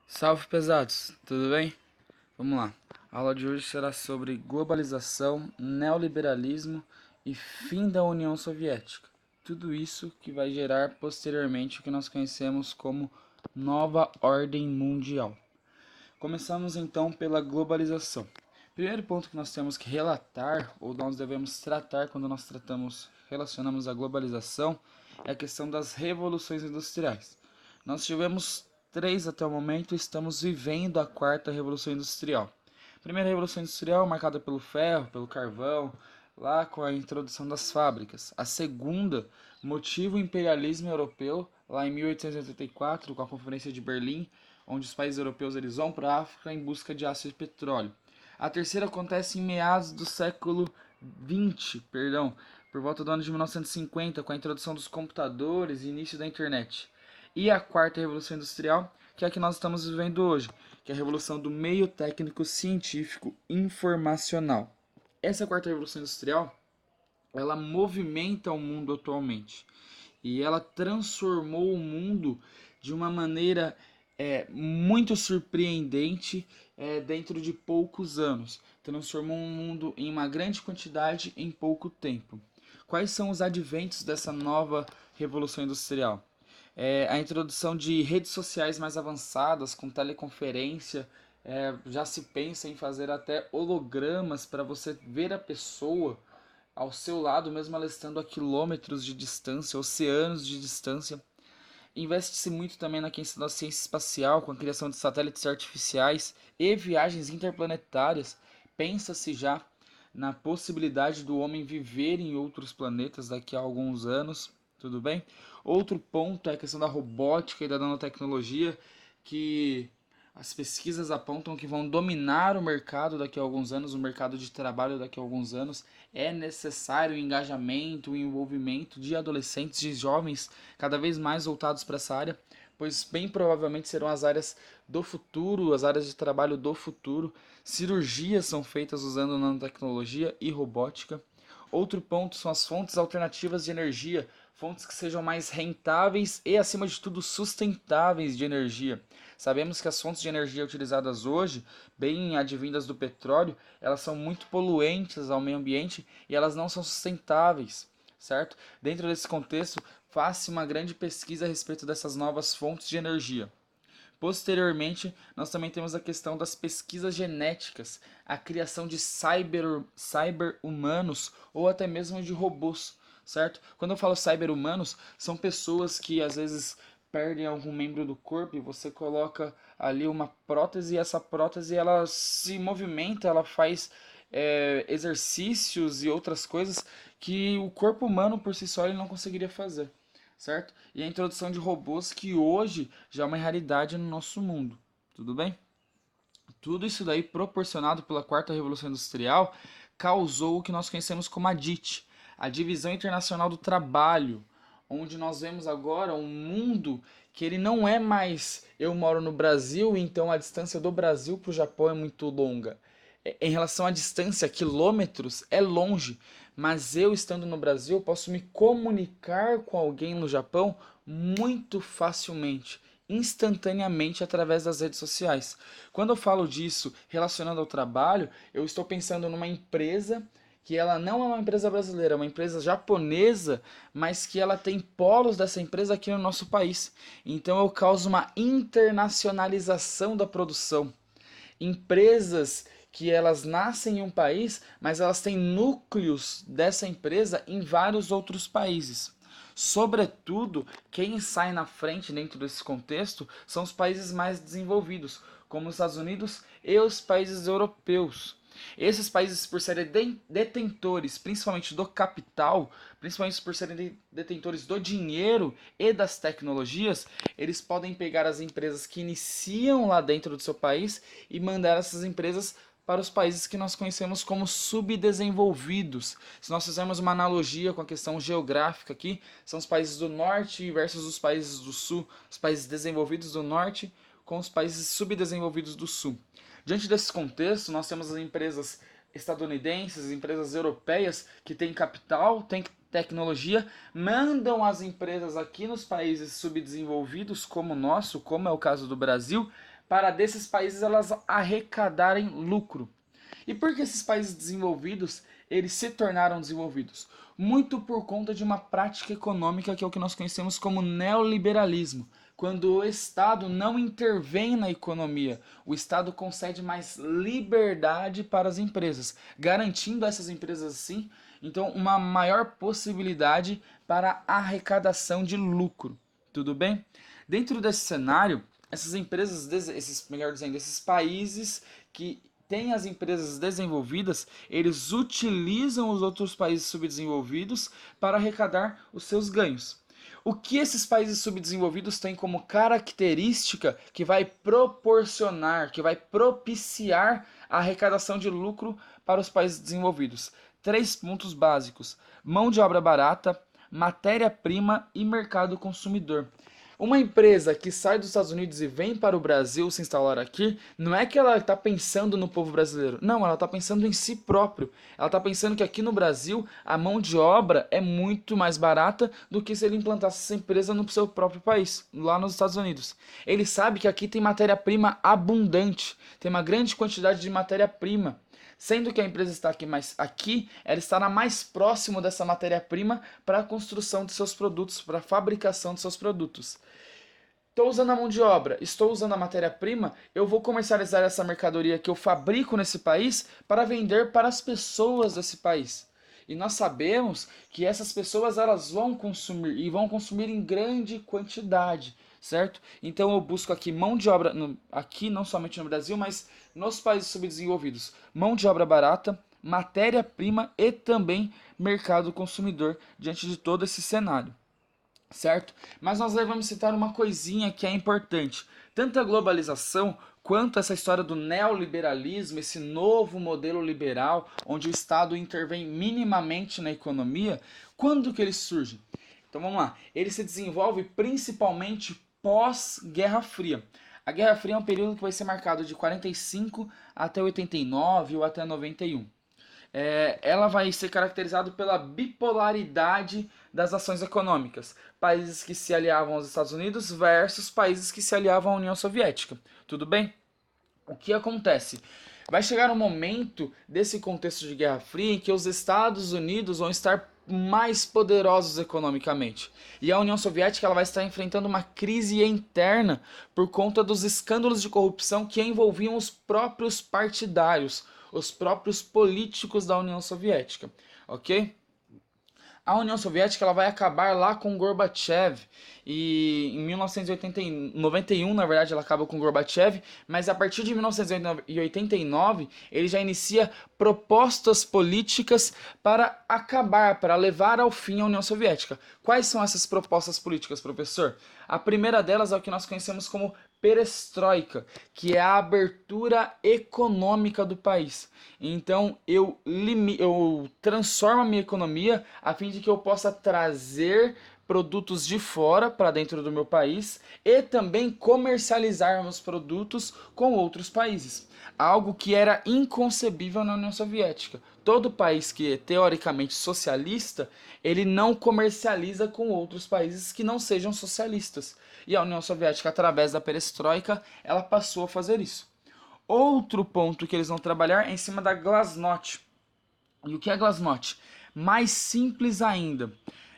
Salve pesados, tudo bem? Vamos lá. A aula de hoje será sobre globalização, neoliberalismo e fim da União Soviética. Tudo isso que vai gerar posteriormente o que nós conhecemos como nova ordem mundial. Começamos então pela globalização. Primeiro ponto que nós temos que relatar ou nós devemos tratar quando nós relacionamos a globalização é a questão das revoluções industriais. Nós tivemos três até o momento e estamos vivendo a quarta revolução industrial. A primeira revolução industrial marcada pelo ferro, pelo carvão, lá com a introdução das fábricas. A segunda motiva o imperialismo europeu, lá em 1884, com a Conferência de Berlim, onde os países europeus eles vão para a África em busca de aço e petróleo. A terceira acontece em meados do século XX, por volta do ano de 1950, com a introdução dos computadores e início da internet. E a quarta revolução industrial, que é a que nós estamos vivendo hoje, que é a revolução do meio técnico científico informacional. Essa quarta revolução industrial, ela movimenta o mundo atualmente e ela transformou o mundo de uma maneira muito surpreendente dentro de poucos anos. Transformou um mundo em uma grande quantidade em pouco tempo. Quais são os adventos dessa nova revolução industrial? A introdução de redes sociais mais avançadas, com teleconferência, já se pensa em fazer até hologramas para você ver a pessoa ao seu lado, mesmo ela estando a quilômetros de distância, oceanos de distância. Investe-se muito também na questão da ciência espacial, com a criação de satélites artificiais e viagens interplanetárias. Pensa-se já na possibilidade do homem viver em outros planetas daqui a alguns anos, tudo bem? Outro ponto é a questão da robótica e da nanotecnologia, que as pesquisas apontam que vão dominar o mercado daqui a alguns anos, o mercado de trabalho daqui a alguns anos. É necessário o engajamento, o envolvimento de adolescentes, de jovens cada vez mais voltados para essa área, pois bem provavelmente serão as áreas do futuro, as áreas de trabalho do futuro. Cirurgias são feitas usando nanotecnologia e robótica. Outro ponto são as fontes alternativas de energia, fontes que sejam mais rentáveis e, acima de tudo, sustentáveis de energia. Sabemos que as fontes de energia utilizadas hoje, bem advindas do petróleo, elas são muito poluentes ao meio ambiente e elas não são sustentáveis, certo? Dentro desse contexto, faz-se uma grande pesquisa a respeito dessas novas fontes de energia. Posteriormente, nós também temos a questão das pesquisas genéticas, a criação de cyber-humanos ou até mesmo de robôs, certo? Quando eu falo cyber-humanos, são pessoas que às vezes perdem algum membro do corpo e você coloca ali uma prótese e essa prótese ela se movimenta, ela faz exercícios e outras coisas que o corpo humano por si só ele não conseguiria fazer, certo? E a introdução de robôs que hoje já é uma realidade no nosso mundo, tudo bem? Tudo isso daí proporcionado pela quarta revolução industrial causou o que nós conhecemos como a DIT, a Divisão Internacional do Trabalho, onde nós vemos agora um mundo que ele não é mais eu moro no Brasil, então a distância do Brasil para o Japão é muito longa. Em relação à distância, quilômetros é longe, mas eu estando no Brasil posso me comunicar com alguém no Japão muito facilmente, instantaneamente através das redes sociais. Quando eu falo disso relacionando ao trabalho, eu estou pensando numa empresa que ela não é uma empresa brasileira, é uma empresa japonesa, mas que ela tem polos dessa empresa aqui no nosso país. Então eu causo uma internacionalização da produção. Empresas que elas nascem em um país, mas elas têm núcleos dessa empresa em vários outros países. Sobretudo, quem sai na frente dentro desse contexto são os países mais desenvolvidos, como os Estados Unidos e os países europeus. Esses países, por serem detentores, principalmente do capital, principalmente por serem detentores do dinheiro e das tecnologias, eles podem pegar as empresas que iniciam lá dentro do seu país e mandar essas empresas para os países que nós conhecemos como subdesenvolvidos. Se nós fizermos uma analogia com a questão geográfica aqui, são os países do norte versus os países do sul, os países desenvolvidos do norte com os países subdesenvolvidos do sul. Diante desse contexto, nós temos as empresas estadunidenses, empresas europeias que têm capital, têm tecnologia, mandam as empresas aqui nos países subdesenvolvidos, como o nosso, como é o caso do Brasil, para desses países elas arrecadarem lucro. E por que esses países desenvolvidos, eles se tornaram desenvolvidos? Muito por conta de uma prática econômica que é o que nós conhecemos como neoliberalismo. Quando o Estado não intervém na economia, o Estado concede mais liberdade para as empresas, garantindo a essas empresas, assim, então, uma maior possibilidade para arrecadação de lucro. Tudo bem? Dentro desse cenário, essas empresas, melhor dizendo, esses países que têm as empresas desenvolvidas, eles utilizam os outros países subdesenvolvidos para arrecadar os seus ganhos. O que esses países subdesenvolvidos têm como característica que vai proporcionar, que vai propiciar a arrecadação de lucro para os países desenvolvidos? 3 pontos básicos: mão de obra barata, matéria-prima e mercado consumidor. Uma empresa que sai dos Estados Unidos e vem para o Brasil se instalar aqui, não é que ela está pensando no povo brasileiro. Não, ela está pensando em si próprio. Ela está pensando que aqui no Brasil a mão de obra é muito mais barata do que se ele implantasse essa empresa no seu próprio país, lá nos Estados Unidos. Ele sabe que aqui tem matéria-prima abundante, tem uma grande quantidade de matéria-prima. Sendo que a empresa está aqui, mas aqui ela estará mais próximo dessa matéria-prima para a construção de seus produtos, para a fabricação de seus produtos. Estou usando a mão de obra, estou usando a matéria-prima, eu vou comercializar essa mercadoria que eu fabrico nesse país para vender para as pessoas desse país. E nós sabemos que essas pessoas elas vão consumir e vão consumir em grande quantidade, certo? Então eu busco aqui mão de obra, aqui não somente no Brasil, mas nos países subdesenvolvidos, mão de obra barata, matéria-prima e também mercado consumidor diante de todo esse cenário, certo? Mas nós devemos citar uma coisinha que é importante. Tanto a globalização quanto essa história do neoliberalismo, esse novo modelo liberal, onde o Estado intervém minimamente na economia, quando que ele surge? Então vamos lá, ele se desenvolve principalmente pós-Guerra Fria. A Guerra Fria é um período que vai ser marcado de 45 até 89 ou até 91. Ela vai ser caracterizada pela bipolaridade das ações econômicas. Países que se aliavam aos Estados Unidos versus países que se aliavam à União Soviética. Tudo bem? O que acontece? Vai chegar um momento desse contexto de Guerra Fria em que os Estados Unidos vão estar mais poderosos economicamente. E a União Soviética ela vai estar enfrentando uma crise interna por conta dos escândalos de corrupção que envolviam os próprios partidários, os próprios políticos da União Soviética, ok? A União Soviética ela vai acabar lá com Gorbachev e em 1991, na verdade, ela acaba com Gorbachev, mas a partir de 1989 ele já inicia propostas políticas para acabar, para levar ao fim a União Soviética. Quais são essas propostas políticas, professor? A primeira delas é o que nós conhecemos como perestroika, que é a abertura econômica do país. Então eu transformo a minha economia a fim de que eu possa trazer produtos de fora para dentro do meu país e também comercializar meus produtos com outros países. Algo que era inconcebível na União Soviética. Todo país que é teoricamente socialista, ele não comercializa com outros países que não sejam socialistas. E a União Soviética, através da perestroika, ela passou a fazer isso. Outro ponto que eles vão trabalhar é em cima da glasnost. E o que é glasnost? Mais simples ainda,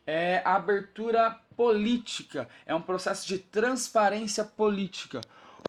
é a abertura política, é um processo de transparência política,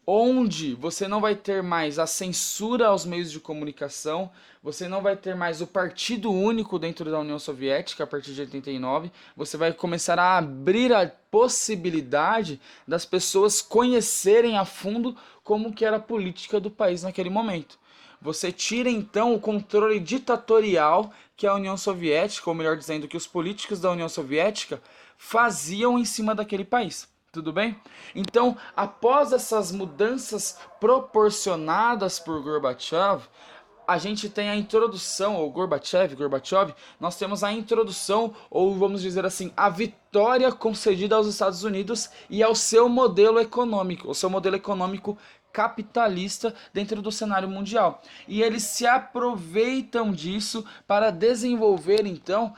onde você não vai ter mais a censura aos meios de comunicação, você não vai ter mais o partido único dentro da União Soviética a partir de 89, você vai começar a abrir a possibilidade das pessoas conhecerem a fundo como que era a política do país naquele momento. Você tira então o controle ditatorial que a União Soviética, ou melhor dizendo, que os políticos da União Soviética faziam em cima daquele país. Tudo bem? Então, após essas mudanças proporcionadas por Gorbachev, a gente tem a introdução, ou Gorbachev, nós temos a introdução, ou vamos dizer assim, a vitória concedida aos Estados Unidos e ao seu modelo econômico, o seu modelo econômico capitalista dentro do cenário mundial. E eles se aproveitam disso para desenvolver, então,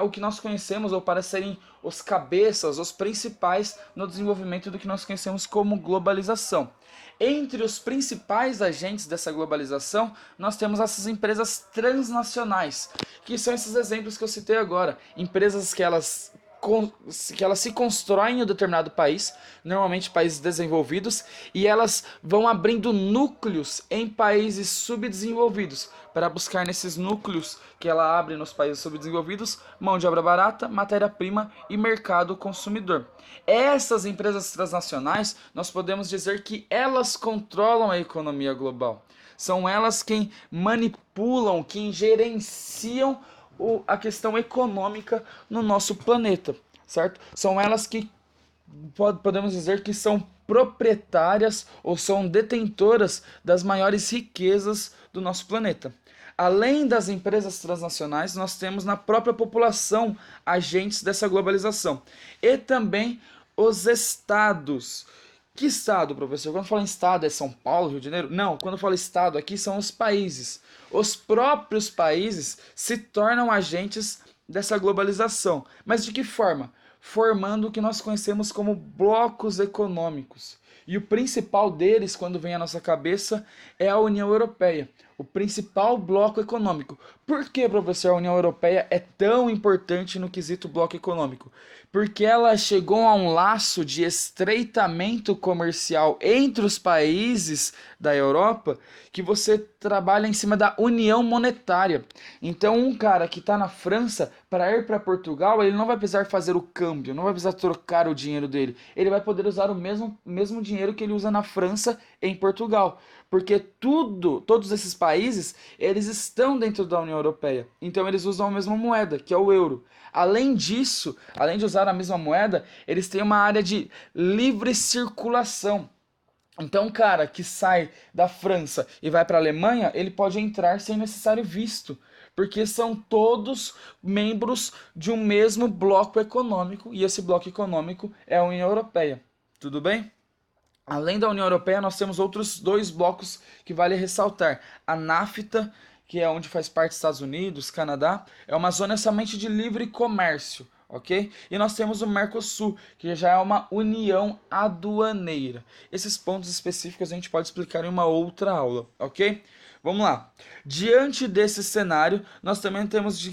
o que nós conhecemos, ou para serem os cabeças, os principais no desenvolvimento do que nós conhecemos como globalização. Entre os principais agentes dessa globalização, nós temos essas empresas transnacionais, que são esses exemplos que eu citei agora. Empresas que elas se constroem em um determinado país, normalmente países desenvolvidos, e elas vão abrindo núcleos em países subdesenvolvidos, para buscar nesses núcleos que ela abre nos países subdesenvolvidos, mão de obra barata, matéria-prima e mercado consumidor. Essas empresas transnacionais, nós podemos dizer que elas controlam a economia global. São elas quem manipulam, quem gerenciam a questão econômica no nosso planeta, certo? São elas que podemos dizer que são proprietárias ou são detentoras das maiores riquezas do nosso planeta. Além das empresas transnacionais, nós temos na própria população agentes dessa globalização. E também os estados. Que estado, professor? Quando fala em estado, é São Paulo, Rio de Janeiro? Não, quando fala estado aqui são os países. Os próprios países se tornam agentes dessa globalização. Mas de que forma? Formando o que nós conhecemos como blocos econômicos. E o principal deles, quando vem à nossa cabeça, é a União Europeia. O principal bloco econômico. Por que, professor, a União Europeia é tão importante no quesito bloco econômico? Porque ela chegou a um laço de estreitamento comercial entre os países da Europa que você trabalha em cima da união monetária. Então, um cara que está na França, para ir para Portugal, ele não vai precisar fazer o câmbio, não vai precisar trocar o dinheiro dele. Ele vai poder usar o mesmo dinheiro que ele usa na França em Portugal. Porque todos esses países, eles estão dentro da União Europeia. Então eles usam a mesma moeda, que é o euro. Além disso, além de usar a mesma moeda, eles têm uma área de livre circulação. Então, um cara que sai da França e vai para a Alemanha, ele pode entrar sem necessário visto, porque são todos membros de um mesmo bloco econômico, e esse bloco econômico é a União Europeia. Tudo bem? Além da União Europeia, nós temos outros dois blocos que vale ressaltar. A NAFTA, que é onde faz parte Estados Unidos, Canadá, é uma zona somente de livre comércio, ok? E nós temos o Mercosul, que já é uma união aduaneira. Esses pontos específicos a gente pode explicar em uma outra aula, ok? Vamos lá. Diante desse cenário, nós também temos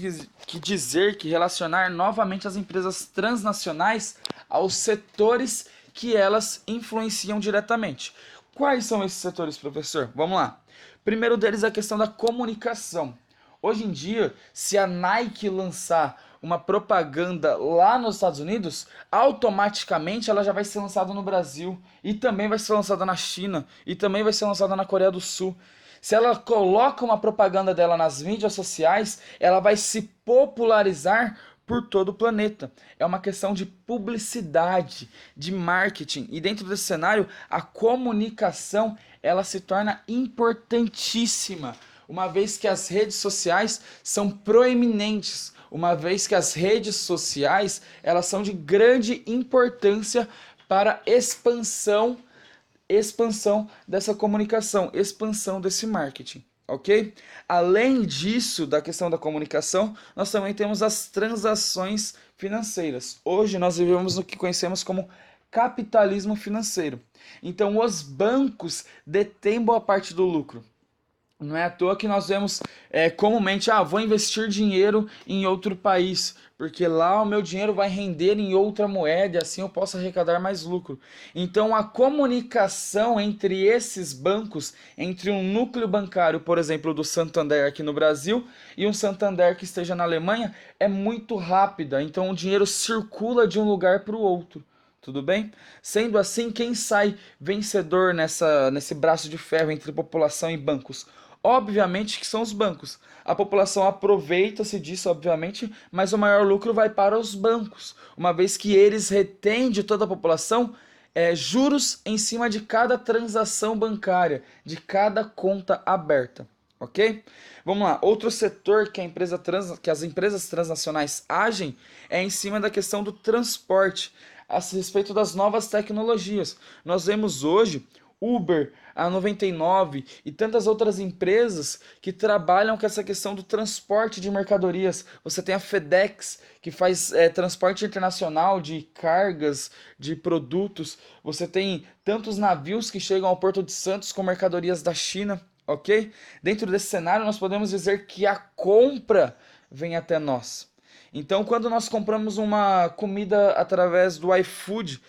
que dizer que relacionar novamente as empresas transnacionais aos setores que elas influenciam diretamente. Quais são esses setores, professor? Vamos lá. Primeiro deles é a questão da comunicação. Hoje em dia, se a Nike lançar uma propaganda lá nos Estados Unidos, automaticamente ela já vai ser lançada no Brasil, e também vai ser lançada na China, e também vai ser lançada na Coreia do Sul. Se ela coloca uma propaganda dela nas mídias sociais, ela vai se popularizar por todo o planeta. É uma questão de publicidade, de marketing. E dentro desse cenário, a comunicação ela se torna importantíssima, uma vez que as redes sociais são proeminentes, uma vez que as redes sociais elas são de grande importância para a expansão dessa comunicação, expansão desse marketing. Ok? Além disso, da questão da comunicação, nós também temos as transações financeiras. Hoje nós vivemos no que conhecemos como capitalismo financeiro. Então, os bancos detêm boa parte do lucro. Não é à toa que nós vemos comumente, vou investir dinheiro em outro país, porque lá o meu dinheiro vai render em outra moeda e assim eu posso arrecadar mais lucro. Então a comunicação entre esses bancos, entre um núcleo bancário, por exemplo, do Santander aqui no Brasil e um Santander que esteja na Alemanha, é muito rápida. Então o dinheiro circula de um lugar para o outro. Tudo bem? Sendo assim, quem sai vencedor nesse braço de ferro entre população e bancos? Obviamente que são os bancos. A população aproveita-se disso, obviamente, mas o maior lucro vai para os bancos, uma vez que eles retêm de toda a população juros em cima de cada transação bancária, de cada conta aberta. Ok? Vamos lá. Outro setor que as empresas transnacionais agem é em cima da questão do transporte, a respeito das novas tecnologias. Nós vemos hoje Uber, a 99 e tantas outras empresas que trabalham com essa questão do transporte de mercadorias. Você tem a FedEx, que faz transporte internacional de cargas, de produtos. Você tem tantos navios que chegam ao Porto de Santos com mercadorias da China, ok? Dentro desse cenário, nós podemos dizer que a compra vem até nós. Então, quando nós compramos uma comida através do iFood,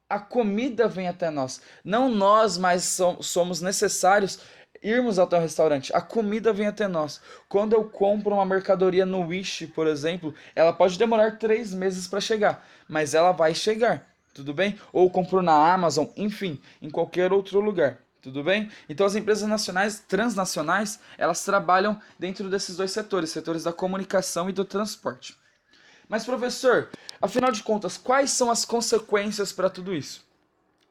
a comida vem até nós. Não nós mais somos necessários irmos até o restaurante. A comida vem até nós. Quando eu compro uma mercadoria no Wish, por exemplo, ela pode demorar 3 meses para chegar, mas ela vai chegar, tudo bem? Ou compro na Amazon, enfim, em qualquer outro lugar. Tudo bem? Então as empresas nacionais, transnacionais, elas trabalham dentro desses dois setores, setores da comunicação e do transporte. Mas professor, afinal de contas, quais são as consequências para tudo isso?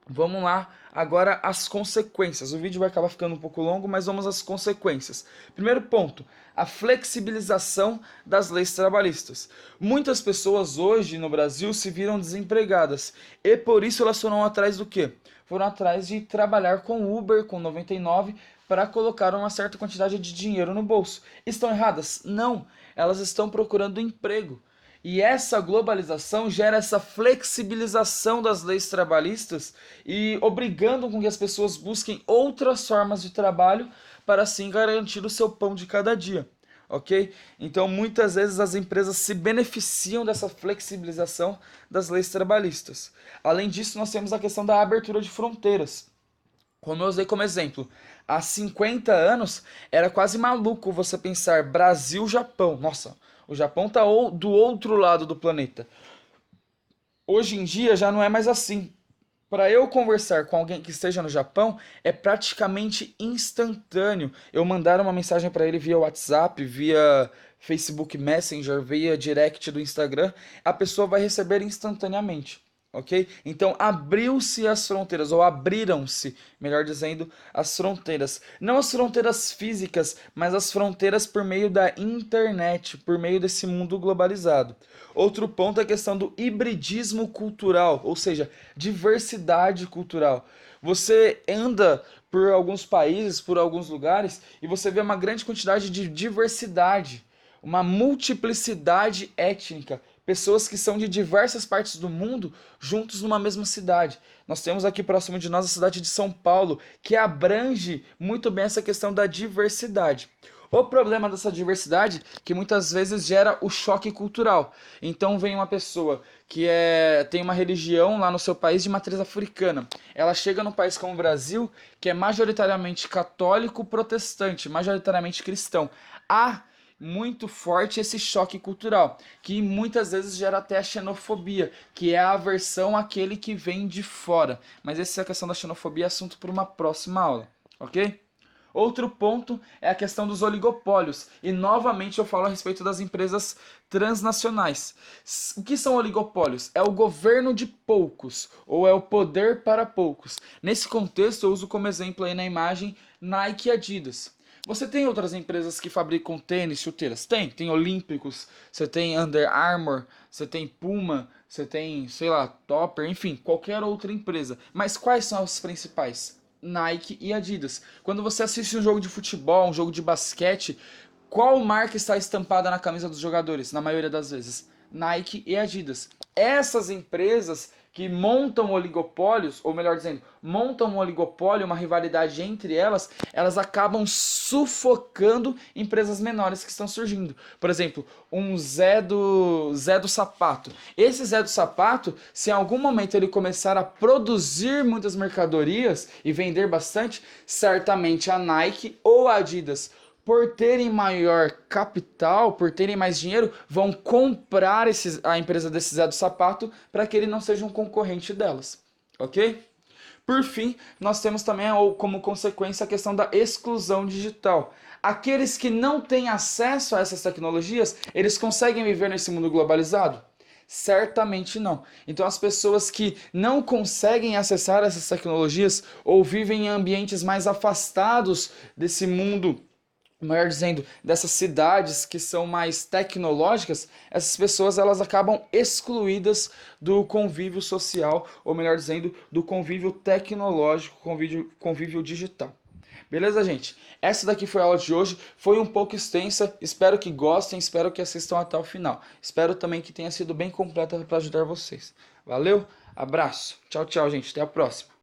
Vamos lá, agora as consequências. O vídeo vai acabar ficando um pouco longo, mas vamos às consequências. Primeiro ponto, a flexibilização das leis trabalhistas. Muitas pessoas hoje no Brasil se viram desempregadas e por isso elas foram atrás do quê? Foram atrás de trabalhar com Uber, com 99, para colocar uma certa quantidade de dinheiro no bolso. Estão erradas? Não, elas estão procurando emprego. E essa globalização gera essa flexibilização das leis trabalhistas e obrigando com que as pessoas busquem outras formas de trabalho para assim garantir o seu pão de cada dia, ok? Então muitas vezes as empresas se beneficiam dessa flexibilização das leis trabalhistas. Além disso, nós temos a questão da abertura de fronteiras. Como eu usei como exemplo, há 50 anos era quase maluco você pensar Brasil-Japão. Nossa, o Japão está do outro lado do planeta. Hoje em dia já não é mais assim. Para eu conversar com alguém que esteja no Japão, é praticamente instantâneo. Eu mandar uma mensagem para ele via WhatsApp, via Facebook Messenger, via direct do Instagram, a pessoa vai receber instantaneamente. Ok? Então abriu-se as fronteiras, ou abriram-se, melhor dizendo, as fronteiras. Não as fronteiras físicas, mas as fronteiras por meio da internet, por meio desse mundo globalizado. Outro ponto é a questão do hibridismo cultural, ou seja, diversidade cultural. Você anda por alguns países, por alguns lugares, e você vê uma grande quantidade de diversidade, uma multiplicidade étnica, pessoas que são de diversas partes do mundo juntos numa mesma cidade. Nós temos aqui próximo de nós a cidade de São Paulo, que abrange muito bem essa questão da diversidade. O problema dessa diversidade é que muitas vezes gera o choque cultural. Então vem uma pessoa que tem uma religião lá no seu país de matriz africana. Ela chega num país como o Brasil, que é majoritariamente católico protestante, majoritariamente cristão. Há muito forte esse choque cultural, que muitas vezes gera até a xenofobia, que é a aversão àquele que vem de fora. Mas essa é a questão da xenofobia, é assunto para uma próxima aula, ok? Outro ponto é a questão dos oligopólios, e novamente eu falo a respeito das empresas transnacionais. O que são oligopólios? É o governo de poucos, ou é o poder para poucos. Nesse contexto eu uso como exemplo aí na imagem Nike e Adidas. Você tem outras empresas que fabricam tênis, chuteiras? Tem Olímpicos, você tem Under Armour, você tem Puma, você tem, sei lá, Topper, enfim, qualquer outra empresa. Mas quais são as principais? Nike e Adidas. Quando você assiste um jogo de futebol, um jogo de basquete, qual marca está estampada na camisa dos jogadores, na maioria das vezes? Nike e Adidas. Essas empresas que montam oligopólios, ou melhor dizendo, montam um oligopólio, uma rivalidade entre elas, elas acabam sufocando empresas menores que estão surgindo. Por exemplo, um Zé do Sapato. Esse Zé do Sapato, se em algum momento ele começar a produzir muitas mercadorias e vender bastante, certamente a Nike ou a Adidas, por terem maior capital, por terem mais dinheiro, vão comprar a empresa desse Zé do Sapato para que ele não seja um concorrente delas, ok? Por fim, nós temos também como consequência a questão da exclusão digital. Aqueles que não têm acesso a essas tecnologias, eles conseguem viver nesse mundo globalizado? Certamente não. Então as pessoas que não conseguem acessar essas tecnologias ou vivem em ambientes mais afastados desse mundo melhor dizendo, dessas cidades que são mais tecnológicas, essas pessoas elas acabam excluídas do convívio social, ou melhor dizendo, do convívio tecnológico, convívio digital. Beleza, gente? Essa daqui foi a aula de hoje. Foi um pouco extensa. Espero que gostem, espero que assistam até o final. Espero também que tenha sido bem completa para ajudar vocês. Valeu, abraço. Tchau, tchau, gente. Até a próxima.